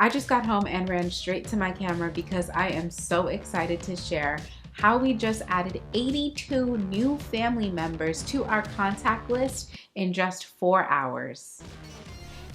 I just got home and ran straight to my camera because I am so excited to share how we just added 82 new family members to our contact list in just 4 hours.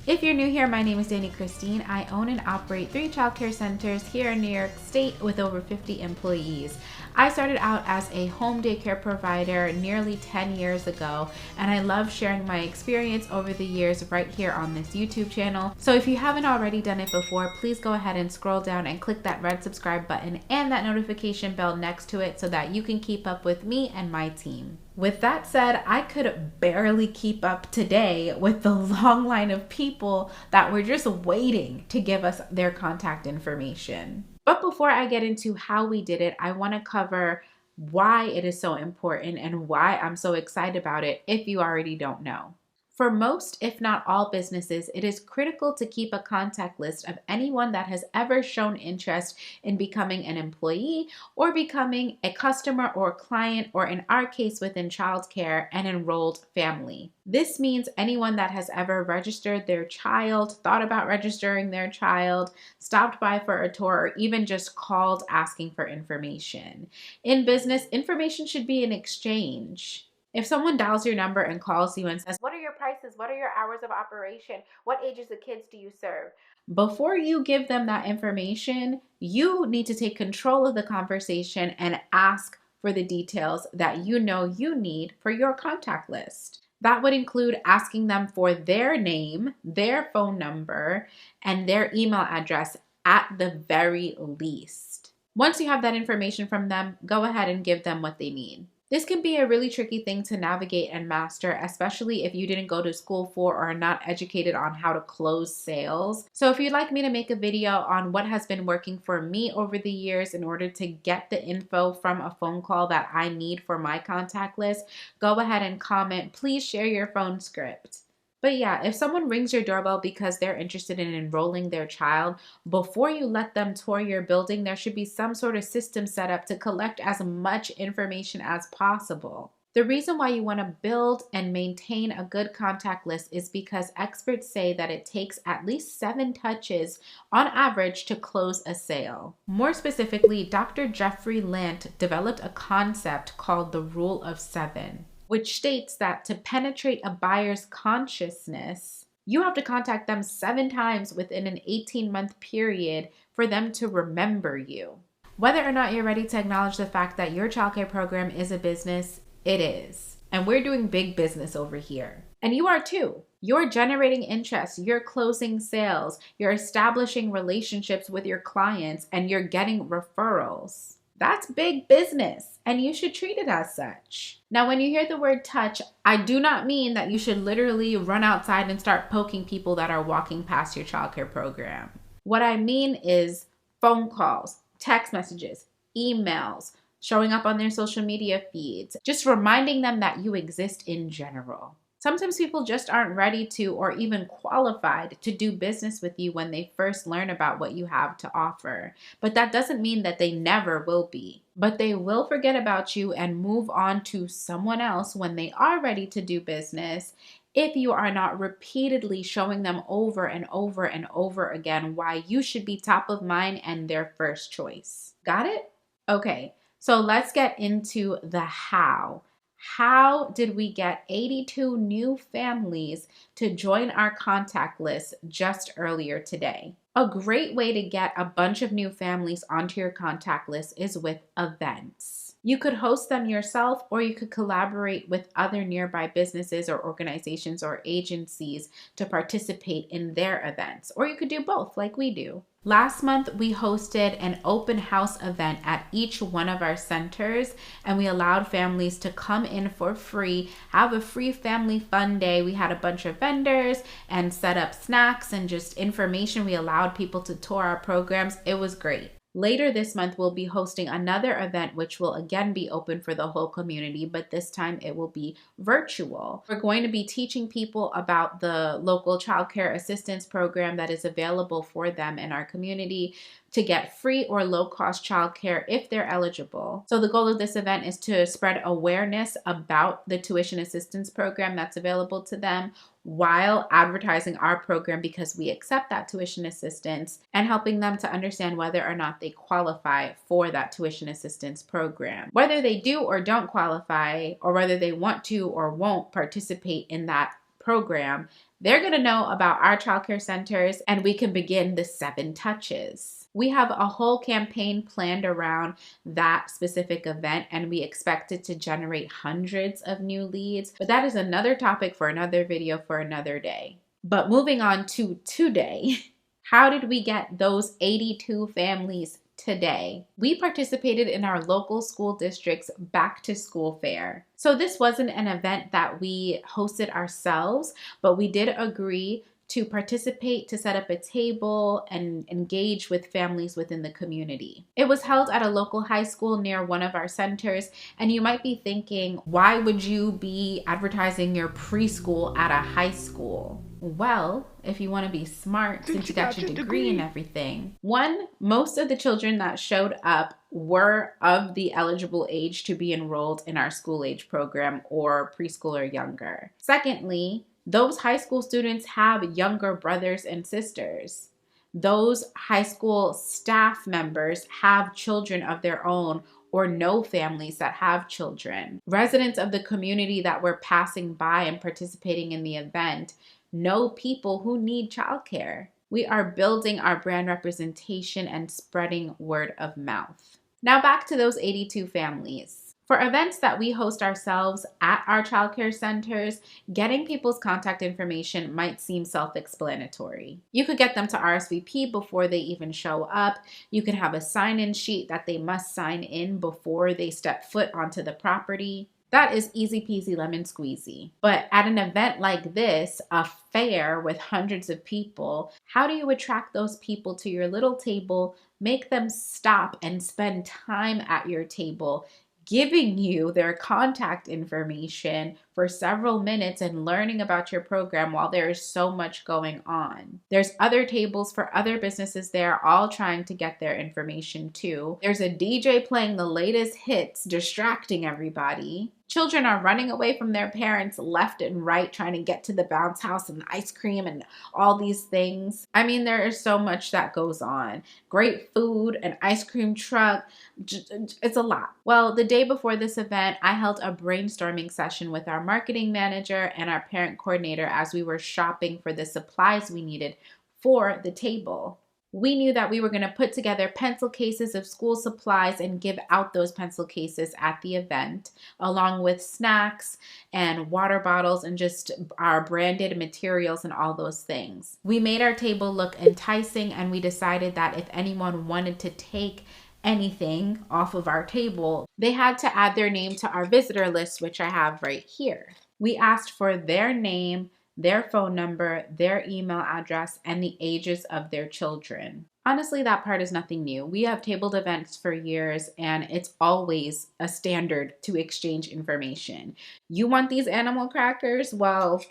If you're new here, my name is Dani Christine. I own and operate 3 childcare centers here in New York State with over 50 employees. I started out as a home daycare provider nearly 10 years ago, and I love sharing my experience over the years right here on this YouTube channel. So if you haven't already done it before, please go ahead and scroll down and click that red subscribe button and that notification bell next to it so that you can keep up with me and my team. With that said, I could barely keep up today with the long line of people that were just waiting to give us their contact information. But before I get into how we did it, I want to cover why it is so important and why I'm so excited about it if you already don't know. For most, if not all businesses, it is critical to keep a contact list of anyone that has ever shown interest in becoming an employee or becoming a customer or client, or in our case within childcare, an enrolled family. This means anyone that has ever registered their child, thought about registering their child, stopped by for a tour, or even just called asking for information. In business, information should be an exchange. If someone dials your number and calls you and says, "What are your prices? What are your hours of operation? What ages of kids do you serve?" Before you give them that information, you need to take control of the conversation and ask for the details that you know you need for your contact list. That would include asking them for their name, their phone number, and their email address at the very least. Once you have that information from them, go ahead and give them what they need. This can be a really tricky thing to navigate and master, especially if you didn't go to school for or are not educated on how to close sales. So if you'd like me to make a video on what has been working for me over the years in order to get the info from a phone call that I need for my contact list, go ahead and comment. Please share your phone script. But yeah, if someone rings your doorbell because they're interested in enrolling their child, before you let them tour your building, there should be some sort of system set up to collect as much information as possible. The reason why you want to build and maintain a good contact list is because experts say that it takes at least 7 touches on average to close a sale. More specifically, Dr. Jeffrey Lant developed a concept called the Rule of 7. Which states that to penetrate a buyer's consciousness, you have to contact them 7 times within an 18-month period for them to remember you. Whether or not you're ready to acknowledge the fact that your childcare program is a business, it is. And we're doing big business over here. And you are too. You're generating interest, you're closing sales, you're establishing relationships with your clients, and you're getting referrals. That's big business, and you should treat it as such. Now, when you hear the word touch, I do not mean that you should literally run outside and start poking people that are walking past your childcare program. What I mean is phone calls, text messages, emails, showing up on their social media feeds, just reminding them that you exist in general. Sometimes people just aren't ready to or even qualified to do business with you when they first learn about what you have to offer. But that doesn't mean that they never will be. But they will forget about you and move on to someone else when they are ready to do business if you are not repeatedly showing them over and over and over again why you should be top of mind and their first choice. Got it? Okay, so let's get into the how. How did we get 82 new families to join our contact list just earlier today? A great way to get a bunch of new families onto your contact list is with events. You could host them yourself, or you could collaborate with other nearby businesses or organizations or agencies to participate in their events. Or you could do both like we do. Last month, we hosted an open house event at each one of our centers, and we allowed families to come in for free, have a free family fun day. We had a bunch of vendors and set up snacks and just information. We allowed people to tour our programs. It was great. Later this month, we'll be hosting another event, which will again be open for the whole community, but this time it will be virtual. We're going to be teaching people about the local childcare assistance program that is available for them in our community to get free or low-cost childcare if they're eligible. So the goal of this event is to spread awareness about the tuition assistance program that's available to them, while advertising our program because we accept that tuition assistance and helping them to understand whether or not they qualify for that tuition assistance program. Whether they do or don't qualify, or whether they want to or won't participate in that program, they're going to know about our childcare centers, and we can begin the 7 touches. We have a whole campaign planned around that specific event, and we expect it to generate hundreds of new leads. But that is another topic for another video for another day. But moving on to today, how did we get those 82 families today? We participated in our local school district's back to school fair. So this wasn't an event that we hosted ourselves, but we did agree to participate, to set up a table and engage with families within the community. It was held at a local high school near one of our centers, and you might be thinking, why would you be advertising your preschool at a high school? Well, if you want to be smart, since you got your degree and everything. One, most of the children that showed up were of the eligible age to be enrolled in our school age program or preschool or younger. Secondly, those high school students have younger brothers and sisters. Those high school staff members have children of their own or know families that have children. Residents of the community that were passing by and participating in the event know people who need childcare. We are building our brand representation and spreading word of mouth. Now back to those 82 families. For events that we host ourselves at our childcare centers, getting people's contact information might seem self-explanatory. You could get them to RSVP before they even show up. You could have a sign-in sheet that they must sign in before they step foot onto the property. That is easy peasy lemon squeezy. But at an event like this, a fair with hundreds of people, how do you attract those people to your little table, make them stop and spend time at your table, giving you their contact information for several minutes and learning about your program while there is so much going on? There's other tables for other businesses there, all trying to get their information too. There's a DJ playing the latest hits, distracting everybody. Children are running away from their parents left and right, trying to get to the bounce house and ice cream and all these things. I mean, there is so much that goes on. Great food, an ice cream truck, it's a lot. Well, the day before this event, I held a brainstorming session with our marketing manager and our parent coordinator as we were shopping for the supplies we needed for the table. We knew that we were going to put together pencil cases of school supplies and give out those pencil cases at the event, along with snacks and water bottles and just our branded materials and all those things. We made our table look enticing, and we decided that if anyone wanted to take anything off of our table, they had to add their name to our visitor list, which I have right here. We asked for their name, their phone number, their email address, and the ages of their children. Honestly, that part is nothing new. We have tabled events for years, and it's always a standard to exchange information. You want these animal crackers? Well,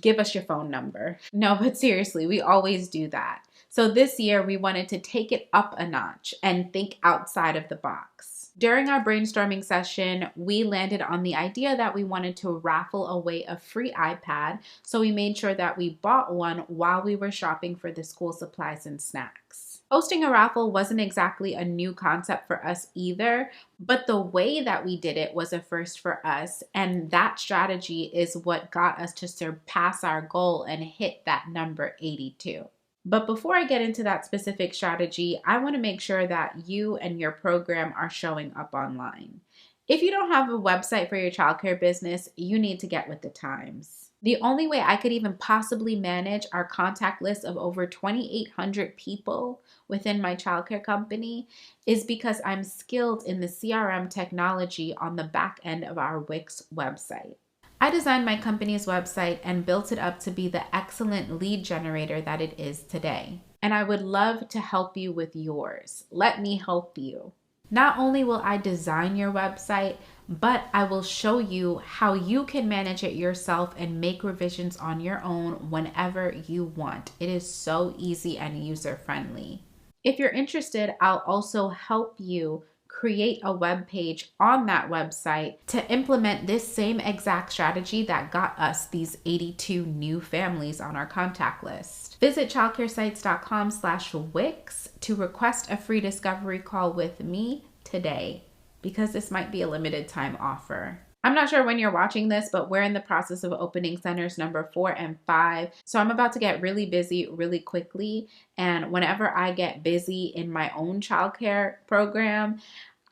give us your phone number. No, but seriously, we always do that. So this year, we wanted to take it up a notch and think outside of the box. During our brainstorming session, we landed on the idea that we wanted to raffle away a free iPad, so we made sure that we bought one while we were shopping for the school supplies and snacks. Hosting a raffle wasn't exactly a new concept for us either, but the way that we did it was a first for us, and that strategy is what got us to surpass our goal and hit that number 82. But before I get into that specific strategy, I want to make sure that you and your program are showing up online. If you don't have a website for your childcare business, you need to get with the times. The only way I could even possibly manage our contact list of over 2,800 people within my childcare company is because I'm skilled in the CRM technology on the back end of our Wix website. I designed my company's website and built it up to be the excellent lead generator that it is today. And I would love to help you with yours. Let me help you. Not only will I design your website, but I will show you how you can manage it yourself and make revisions on your own whenever you want. It is so easy and user-friendly. If you're interested, I'll also help you create a web page on that website to implement this same exact strategy that got us these 82 new families on our contact list. Visit childcaresites.com/Wix to request a free discovery call with me today, because this might be a limited time offer. I'm not sure when you're watching this, but we're in the process of opening centers number 4 and 5. So I'm about to get really busy really quickly. And whenever I get busy in my own childcare program,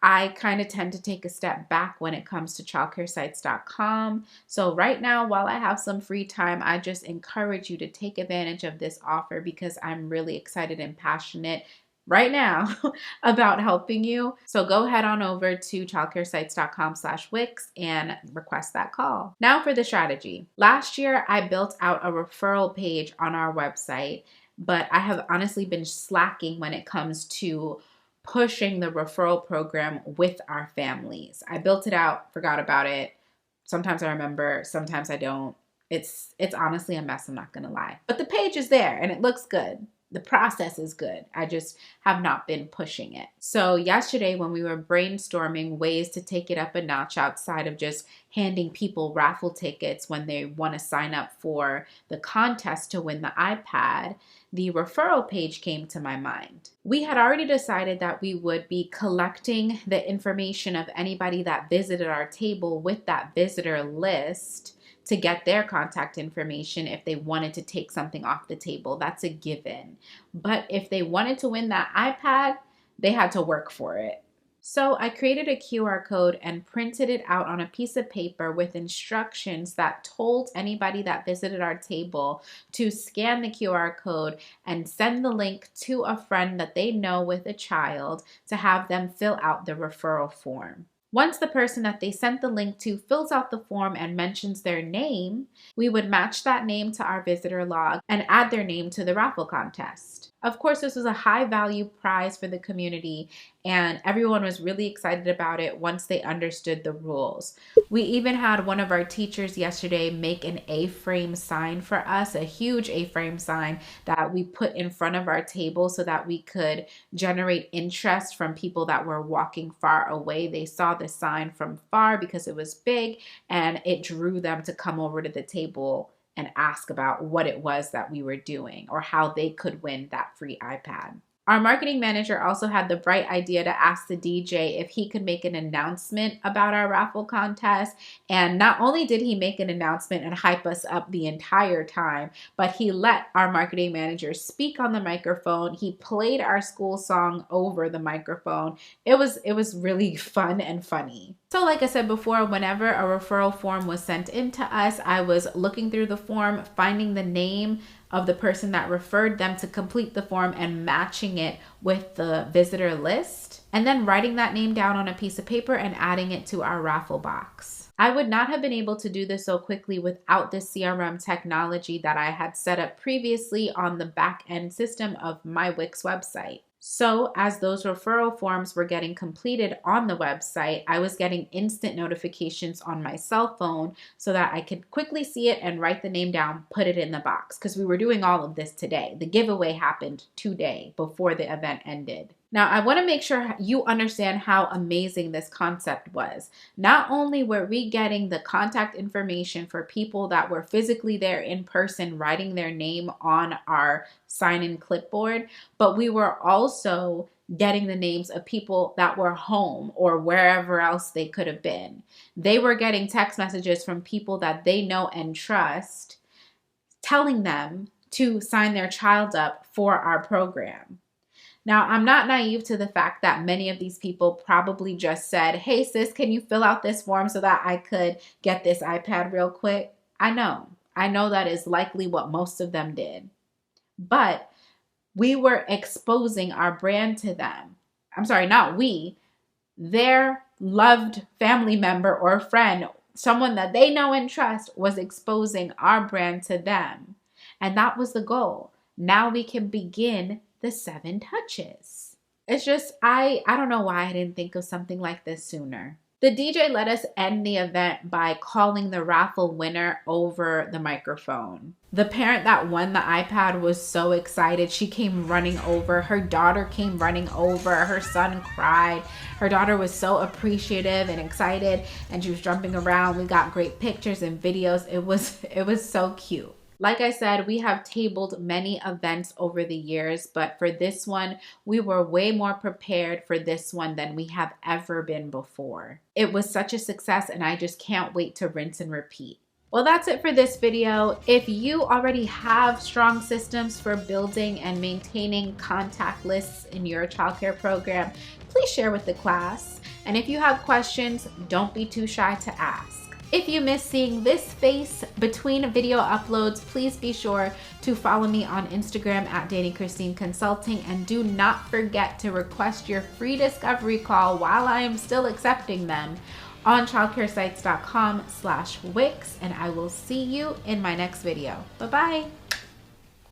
I kind of tend to take a step back when it comes to childcaresites.com. So right now, while I have some free time, I just encourage you to take advantage of this offer, because I'm really excited and passionate right now about helping you. So go head on over to childcaresites.com/Wix and request that call. Now for the strategy. Last year, I built out a referral page on our website, but I have honestly been slacking when it comes to pushing the referral program with our families. I built it out, forgot about it. Sometimes I remember, sometimes I don't. It's honestly a mess, I'm not gonna lie. But the page is there and it looks good. The process is good. I just have not been pushing it. So yesterday when we were brainstorming ways to take it up a notch outside of just handing people raffle tickets when they want to sign up for the contest to win the iPad, the referral page came to my mind. We had already decided that we would be collecting the information of anybody that visited our table with that visitor list to get their contact information if they wanted to take something off the table. That's a given. But if they wanted to win that iPad, they had to work for it. So I created a QR code and printed it out on a piece of paper with instructions that told anybody that visited our table to scan the QR code and send the link to a friend that they know with a child to have them fill out the referral form. Once the person that they sent the link to fills out the form and mentions their name, we would match that name to our visitor log and add their name to the raffle contest. Of course, this was a high value prize for the community, and everyone was really excited about it once they understood the rules. We even had one of our teachers yesterday make an A-frame sign for us, a huge A-frame sign that we put in front of our table so that we could generate interest from people that were walking far away. They saw the sign from far because it was big, and it drew them to come over to the table and ask about what it was that we were doing or how they could win that free iPad. Our marketing manager also had the bright idea to ask the DJ if he could make an announcement about our raffle contest. And not only did he make an announcement and hype us up the entire time, but he let our marketing manager speak on the microphone. He played our school song over the microphone. It was really fun and funny. So like I said before, whenever a referral form was sent in to us, I was looking through the form, finding the name of the person that referred them to complete the form and matching it with the visitor list, and then writing that name down on a piece of paper and adding it to our raffle box. I would not have been able to do this so quickly without the CRM technology that I had set up previously on the back end system of my Wix website. So as those referral forms were getting completed on the website, I was getting instant notifications on my cell phone so that I could quickly see it and write the name down, put it in the box, because we were doing all of this today. The giveaway happened today before the event ended. Now, I want to make sure you understand how amazing this concept was. Not only were we getting the contact information for people that were physically there in person writing their name on our sign-in clipboard, but we were also getting the names of people that were home or wherever else they could have been. They were getting text messages from people that they know and trust, telling them to sign their child up for our program. Now, I'm not naive to the fact that many of these people probably just said, "Hey sis, can you fill out this form so that I could get this iPad real quick?" I know that is likely what most of them did. But we were exposing our brand to them. I'm sorry, not we, their loved family member or friend, someone that they know and trust, was exposing our brand to them. And that was the goal. Now we can begin the 7 touches. It's just, I don't know why I didn't think of something like this sooner. The DJ let us end the event by calling the raffle winner over the microphone. The parent that won the iPad was so excited. She came running over. Her daughter came running over. Her son cried. Her daughter was so appreciative and excited, and she was jumping around. We got great pictures and videos. It was so cute. Like I said, we have tabled many events over the years, but for this one, we were way more prepared for this one than we have ever been before. It was such a success, and I just can't wait to rinse and repeat. Well, that's it for this video. If you already have strong systems for building and maintaining contact lists in your childcare program, please share with the class. And if you have questions, don't be too shy to ask. If you miss seeing this face between video uploads, please be sure to follow me on Instagram at Dani Christine Consulting, and do not forget to request your free discovery call while I am still accepting them on childcaresites.com/Wix, and I will see you in my next video. Bye-bye.